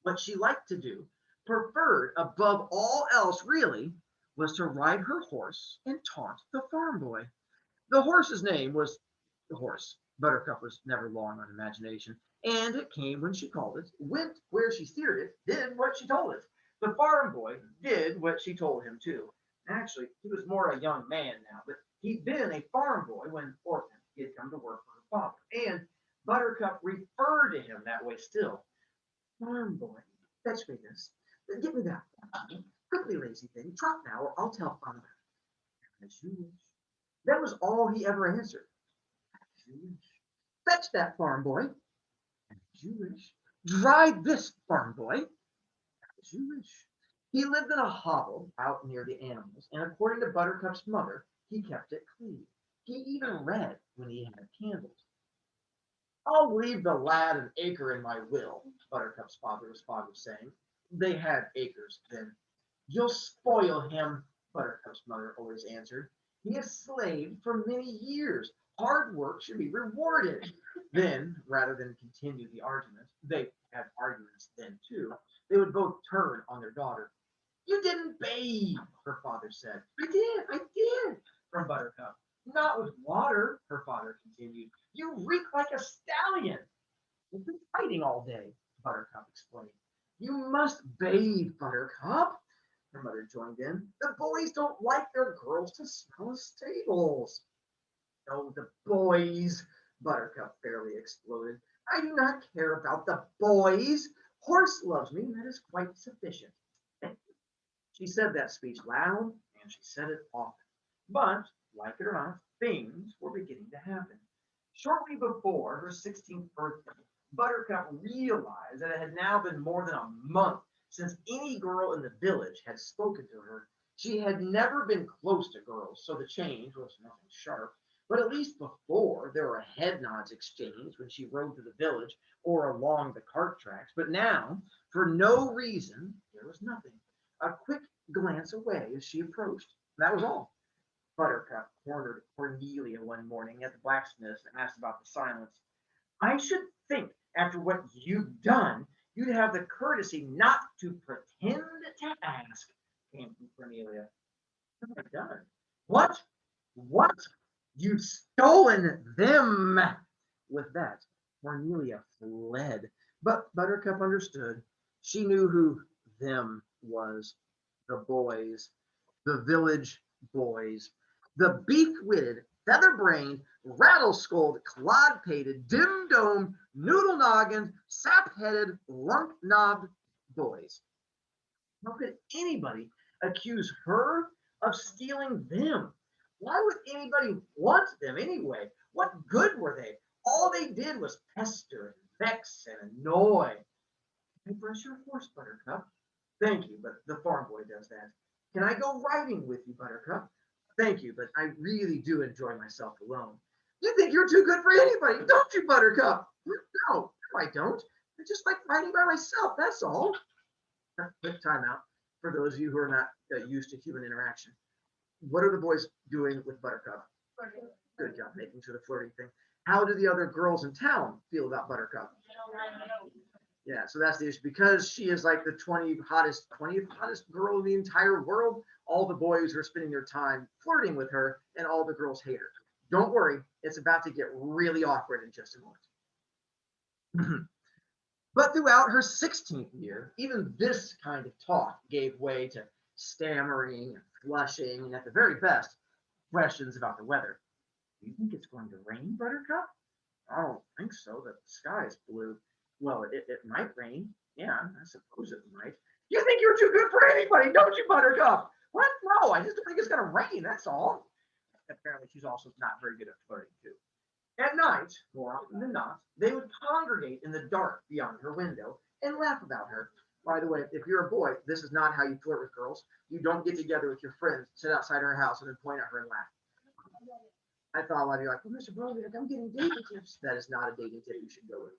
Speaker 1: What she liked to do, preferred above all else really, was to ride her horse and taunt the farm boy. The horse's name was the horse. Buttercup was never long on imagination, and it came when she called it, went where she steered it, did what she told it. The farm boy did what she told him to. Actually, he was more a young man now, but he'd been a farm boy when orphaned. He had come to work for her father, and Buttercup referred to him that way still. Farm boy, fetch me this. Get me that. Quickly, lazy thing. Trot now, or I'll tell father. As you wish. That was all he ever answered. As you wish. Fetch that, farm boy. As you wish. Dry this, farm boy. As you wish. He lived in a hovel out near the animals, and according to Buttercup's mother, he kept it clean. He even read when he had candles. I'll leave the lad an acre in my will, Buttercup's father was fond of saying. They had acres then. You'll spoil him, Buttercup's mother always answered. He has slaved for many years. Hard work should be rewarded. Then, rather than continue the argument, they had arguments then too, they would both turn on their daughter. You didn't bathe, her father said. I did, from Buttercup. Not with water, her father continued. You reek like a stallion. We've been fighting all day, Buttercup explained. You must bathe, Buttercup, her mother joined in. The boys don't like their girls to smell of stables. Oh, the boys, Buttercup fairly exploded. I do not care about the boys. Horse loves me, and that is quite sufficient. She said that speech loud, and she said it often. But, like it or not, things were beginning to happen. Shortly before her 16th birthday, Buttercup realized that it had now been more than a month since any girl in the village had spoken to her. She had never been close to girls, so the change was nothing sharp. But at least before, there were head nods exchanged when she rode through the village or along the cart tracks. But now, for no reason, there was nothing. A quick glance away as she approached. That was all. Buttercup cornered Cornelia one morning at the blacksmith's and asked about the silence. I should think, after what you've done, you'd have the courtesy not to pretend to ask, came from Cornelia. What have I done? What? What? You've stolen them. With that, Cornelia fled. But Buttercup understood. She knew who them was. The boys. The village boys. The beak-witted, feather-brained, rattle-skulled, clod-pated, dim-domed, noodle-noggin, sap-headed, lump-knobbed boys. How could anybody accuse her of stealing them? Why would anybody want them anyway? What good were they? All they did was pester and vex and annoy. Can I brush your horse, Buttercup? Thank you, but the farm boy does that. Can I go riding with you, Buttercup? Thank you, but I really do enjoy myself alone. You think you're too good for anybody, don't you, Buttercup? No, I don't. I just like riding by myself, that's all. A quick timeout for those of you who are not used to human interaction. What are the boys doing with Buttercup? Good job making sure the flirting thing. How do the other girls in town feel about Buttercup? Yeah, so that's the issue. Because she is like the 20th hottest girl in the entire world, all the boys are spending their time flirting with her, and all the girls hate her. Don't worry, it's about to get really awkward in just a moment. But throughout her 16th year, even this kind of talk gave way to stammering and flushing, and at the very best, questions about the weather. Do you think it's going to rain, Buttercup? I don't think so. The sky is blue. Well, it might rain. Yeah, I suppose it might. You think you're too good for anybody, don't you, Buttercup? What? No, I just don't think it's going to rain. That's all. Apparently, she's also not very good at flirting, too. At night, more often than not, they would congregate in the dark beyond her window and laugh about her. By the way, if you're a boy, this is not how you flirt with girls. You don't get together with your friends, sit outside her house, and then point at her and laugh. I thought a lot of you were like, well, Mr. Brovick, I'm getting dating tips. That is not a dating tip you should go with.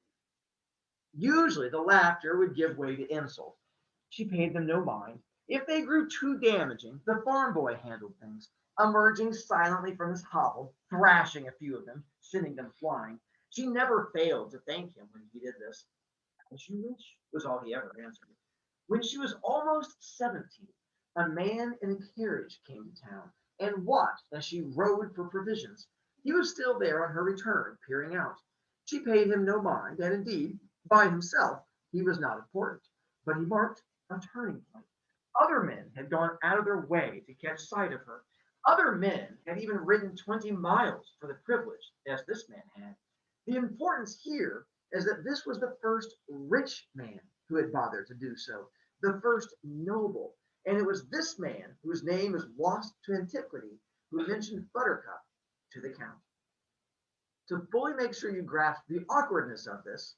Speaker 1: Usually, the laughter would give way to insult. She paid them no mind. If they grew too damaging, the farm boy handled things, emerging silently from his hovel, thrashing a few of them, sending them flying. She never failed to thank him when he did this. As you wish, was all he ever answered. When she was almost 17, a man in a carriage came to town and watched as she rode for provisions. He was still there on her return, peering out. She paid him no mind, and indeed, by himself, he was not important, but he marked a turning point. Other men had gone out of their way to catch sight of her. Other men had even ridden 20 miles for the privilege, as this man had. The importance here is that this was the first rich man who had bothered to do so, the first noble. And it was this man, whose name is lost to antiquity, who mentioned Buttercup to the count. To fully make sure you grasp the awkwardness of this,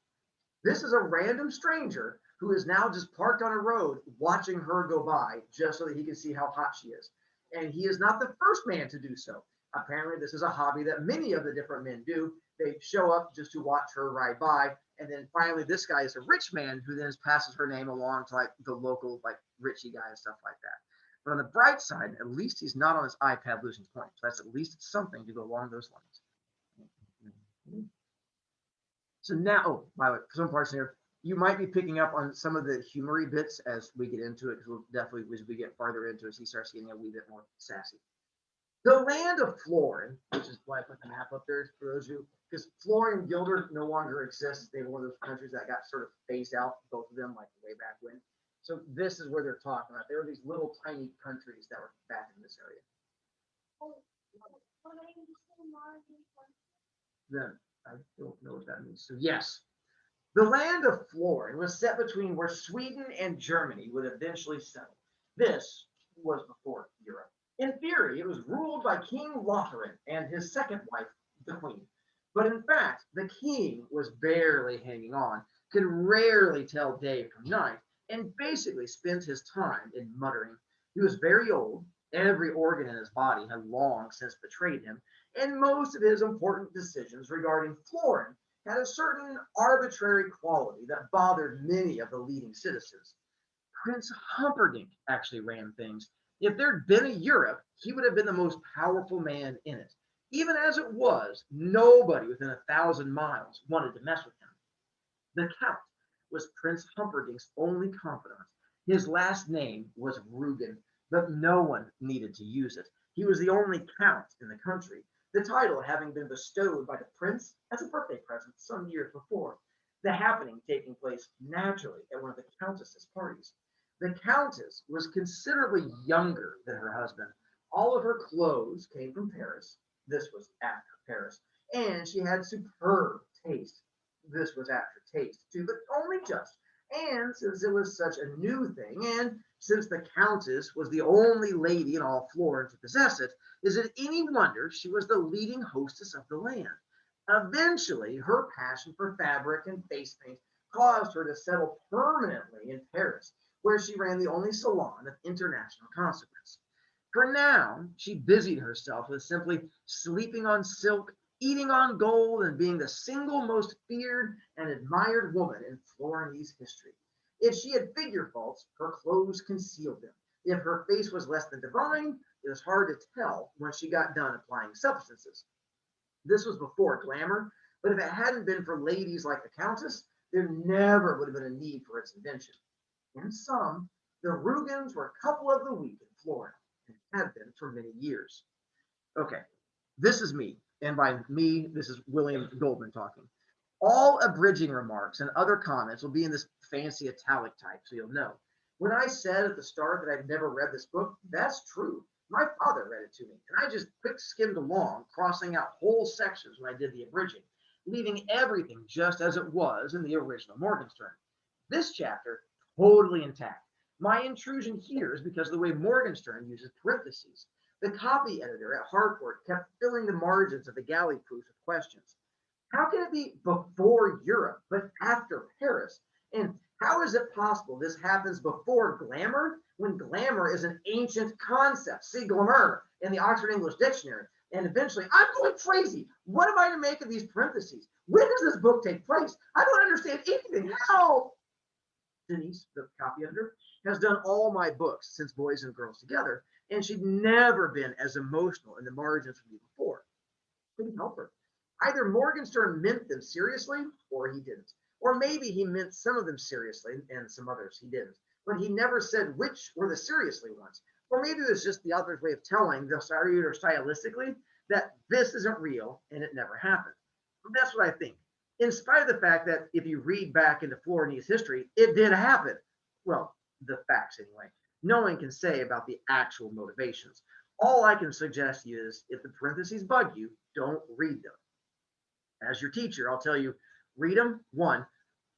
Speaker 1: this is a random stranger who is now just parked on a road watching her go by just so that he can see how hot she is. And he is not the first man to do so. Apparently, this is a hobby that many of the different men do. They show up just to watch her ride by. And then finally, this guy is a rich man who then passes her name along to like the local, like richie guy and stuff like that. But on the bright side, at least he's not on his iPad losing points. So that's at least something to go along those lines. So now, oh, by the way, some parts here, you might be picking up on some of the humory bits as we get into it, because we'll definitely, as we get farther into it, he starts getting a wee bit more sassy. The land of Florin, which is why I put the map up there for those of you, because Florin and Gilder no longer exist. They were one of those countries that got sort of phased out, both of them, like way back when. So this is where they're talking about. There were these little tiny countries that were back in this area. Then I don't know what that means. So yes, the land of Florin was set between where Sweden and Germany would eventually settle. This was before Europe. In theory, it was ruled by King Lotharen and his second wife, the Queen. But in fact, the king was barely hanging on, could rarely tell day from night, and basically spent his time in muttering. He was very old. Every organ in his body had long since betrayed him, and most of his important decisions regarding Florin had a certain arbitrary quality that bothered many of the leading citizens. Prince Humperdinck actually ran things. If there'd been a Europe, he would have been the most powerful man in it. Even as it was, nobody within 1,000 miles wanted to mess with him. The Count was Prince Humperdinck's only confidant. His last name was Rugen, but no one needed to use it. He was the only Count in the country, the title having been bestowed by the prince as a birthday present some years before, the happening taking place naturally at one of the Countess's parties. The Countess was considerably younger than her husband. All of her clothes came from Paris. This was after Paris. And she had superb taste. This was after taste, too, but only just. And since it was such a new thing, and since the Countess was the only lady in all Florence to possess it, is it any wonder she was the leading hostess of the land? Eventually, her passion for fabric and face paint caused her to settle permanently in Paris, where she ran the only salon of international consequence. For now, she busied herself with simply sleeping on silk, eating on gold, and being the single most feared and admired woman in Florinese history. If she had figure faults, her clothes concealed them. If her face was less than divine, it was hard to tell when she got done applying substances. This was before glamour, but if it hadn't been for ladies like the Countess, there never would have been a need for its invention. In sum, the Rugans were a couple of the week in Florida and have been for many years. Okay, this is me. And by me, this is William Goldman talking. All abridging remarks and other comments will be in this fancy italic type, so you'll know. When I said at the start that I've never read this book, that's true. My father read it to me, and I just quick skimmed along, crossing out whole sections when I did the abridging, leaving everything just as it was in the original Morgenstern. This chapter, totally intact. My intrusion here is because of the way Morgenstern uses parentheses. The copy editor at Harcourt kept filling the margins of the galley proofs with questions. How can it be before Europe, but after Paris? And how is it possible this happens before glamour, when glamour is an ancient concept? See glamour in the Oxford English Dictionary. And eventually, I'm going crazy. What am I to make of these parentheses? When does this book take place? I don't understand anything. Help! Denise, the copy editor, has done all my books since Boys and Girls Together, and she'd never been as emotional in the margins with me before. Couldn't help her. Either Morgenstern meant them seriously, or he didn't. Or maybe he meant some of them seriously, and some others he didn't. But he never said which were the seriously ones. Or maybe it was just the author's way of telling the reader stylistically that this isn't real, and it never happened. That's what I think. In spite of the fact that if you read back into Florinese history, it did happen. Well, the facts anyway. No one can say about the actual motivations. All I can suggest to you is if the parentheses bug you, don't read them. As your teacher, I'll tell you, read them. One,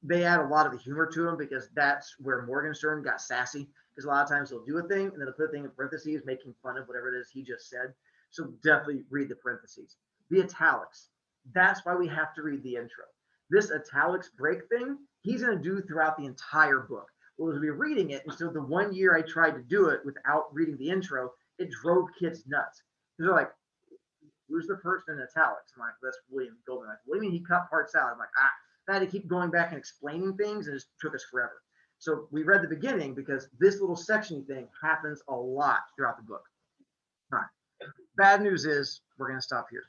Speaker 1: they add a lot of the humor to them because that's where Morgenstern got sassy. Because a lot of times he'll do a thing and then he'll put a thing in parentheses, making fun of whatever it is he just said. So definitely read the parentheses. The italics. That's why we have to read the intro. This italics break thing, he's going to do throughout the entire book. Well, as we're reading it, and so the 1 year I tried to do it without reading the intro, it drove kids nuts. They're like, who's the person in italics? I'm like, that's William Goldman. Like, what do you mean he cut parts out? I'm like, I had to keep going back and explaining things, and it just took us forever. So we read the beginning because this little section thing happens a lot throughout the book. All right. Bad news is we're going to stop here.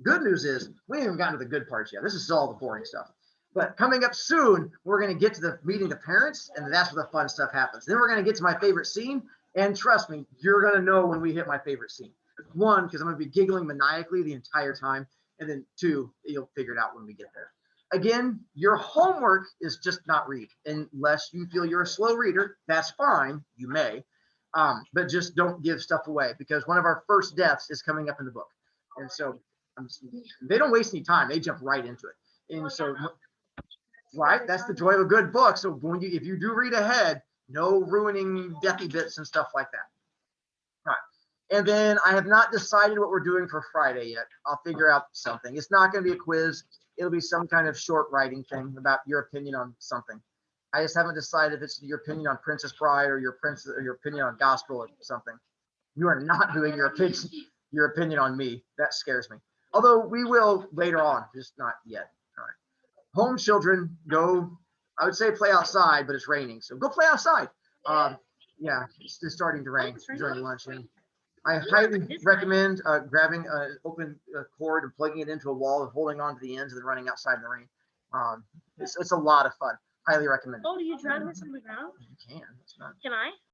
Speaker 1: Good news is we haven't even gotten to the good parts yet. This is all the boring stuff. But coming up soon, we're going to get to the meeting the parents, and that's where the fun stuff happens. Then we're going to get to my favorite scene, and trust me, you're going to know when we hit my favorite scene. One, because I'm going to be giggling maniacally the entire time, and then two, you'll figure it out when we get there. Again, your homework is just not read, unless you feel you're a slow reader. That's fine, you may, but just don't give stuff away because one of our first deaths is coming up in the book, and so they don't waste any time; they jump right into it, and so. Right, that's the joy of a good book. So when if you do read ahead, no ruining deathy bits and stuff like that. All right, and then I have not decided what we're doing for Friday yet. I'll figure out something. It's not going to be a quiz. It'll be some kind of short writing thing about your opinion on something. I just haven't decided if it's your opinion on Princess Bride or your opinion on gospel or something. You are not doing your opinion on me. That scares me. Although we will later on, just not yet. Home children, go, I would say play outside, but it's raining. So go play outside. Yeah, it's starting to rain during lunch. And I highly recommend grabbing an open cord and plugging it into a wall and holding on to the ends and then running outside in the rain. It's a lot of fun. Highly recommend it.
Speaker 2: Oh, do you drown horse on the ground?
Speaker 1: You can. It's not.
Speaker 2: Can I?